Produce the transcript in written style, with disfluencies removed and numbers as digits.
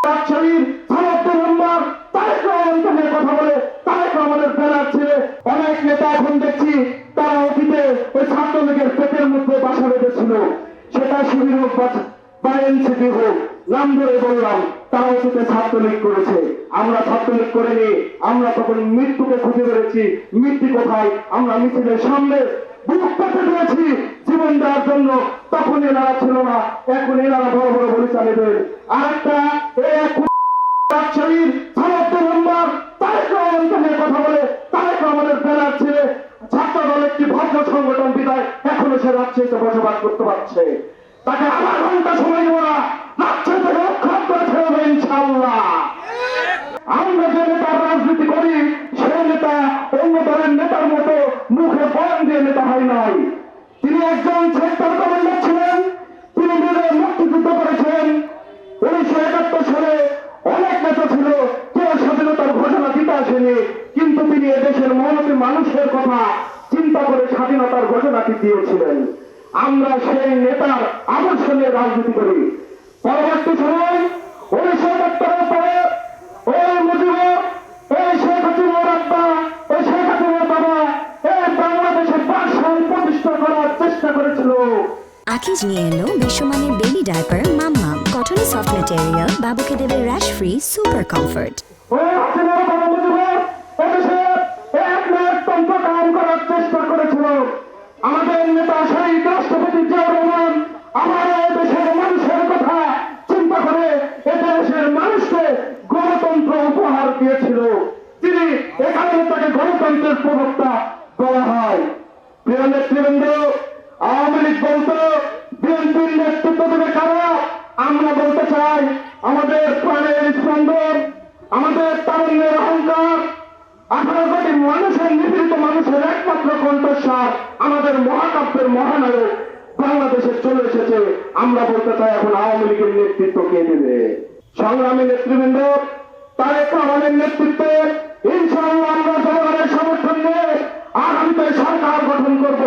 রাজশাহীর সালাউদ্দিন মেম্বার তারেক রহমানকে নিয়ে কথা বলে তারেক রহমানের ফেরার ছেলে অনেক নেতা এখন দেখছি তারা অতীতে ওই ছাত্রলীগের পেটের মধ্যে বাসা বেঁধেছিল, সেটা শিবির হোক বা এনসিপি হোক, নাম ধরে বললাম তারা অতীতে ছাত্রলীগ করেছে, আমরা ছাত্রলীগ করিনি। আমরা তখন মৃত্যুকে খুঁজে বেড়েছি, মৃত্যু কোথায়, আমরা মিছিলের সামনে বুক পেতে দিয়েছি জীবন দেওয়ার জন্য, তখন এনারা ছিল না, এখন এনারা বড় বড় বলে চালিয়ে। আরেকটা রাজশাহীর সালাউদ্দিন মেম্বার তারেক রহমানকে নিয়ে কথা বলে তারেক রহমানের ফেরার ছেলে ছাত্র দল একটি ভদ্র সংগঠন বিদায় এখনো সে রাজশাহীতে বসবাস করতে পারছে, তাকে আধা ঘন্টা সময় দেবো না, রাজশাহী থেকে রক্ষা করতে হবে ইনশাআল্লাহ। আমরা যে নেতার রাজনীতি করি সেই নেতা অন্য দলের নেতার মতো মুখে বয়ান দিয়ে নেতা হয় নাই। তিনি একজন সেক্টর কমান্ডার ছিলেন, তিনি নিজের মুক্তিযুদ্ধ করেছেন। 1971 সালে অনেক নেতা ছিল, কেউ স্বাধীনতার ঘোষণা দিতে আসেনি, কিন্তু তিনি এদেশের মহানবী মানুষের কথা চিন্তা করে স্বাধীনতার ঘোষণাটি দিয়েছিলেন। আমরা সেই নেতার আদর্শ নিয়ে রাজনীতি করি। পরবর্তী সময় 1971 পরে ওই মুজিবুর, এই শেখ হাসিনার আব্বা, এই শেখ হাসিনার বাবা এই বাংলাদেশে ভাষণ প্রতিষ্ঠা করার চেষ্টা করেছিল। আকিজ নিয়ে এলো বিশ্বমানের বেবি ডায়াপার মাম্মাম, কটন সফট ম্যাটেরিয়াল, বাবুকে দেবে র্যাশ ফ্রি সুপার কমফর্ট। ওই হাসিনার বাবা মুজিবুর এদেশে এক তন্ত্র কায়েম করার চেষ্টা করেছিল। আমাদের নেতা শহীদ রাষ্ট্রপতি জিয়াউর রহমান আমার দেশের মানুষের কথা চিন্তা করে এদেশের মানুষকে গণতন্ত্র উপহার দিয়েছিল। তিনি এখানে তাকে গণতন্ত্রের প্রবক্তা বলা হয়। প্রিয় নেতৃবৃন্দ, আওয়ামী লীগ বলতো বিএনপির নেতৃত্ব দেবে কারা? আমরা বলতে চাই আমাদের প্রাণের স্পন্দন, আমাদের তারুণ্যের অহংকার, 18 কোটি মানুষের নিপীড়িত মানুষের একমাত্র কণ্ঠস্বর, আমাদের মহাকাব্যের মহানায়ক বাংলাদেশে চলে এসেছে। আমরা বলতে চাই এখন আওয়ামী লীগের নেতৃত্ব কে দেবে? সংগ্রামী নেতৃবৃন্দ, তারেক রহমানের নেতৃত্বে ইনশাআল্লাহ আমরা জনগণের সমর্থন নিয়ে আগামীতে সরকার গঠন করব।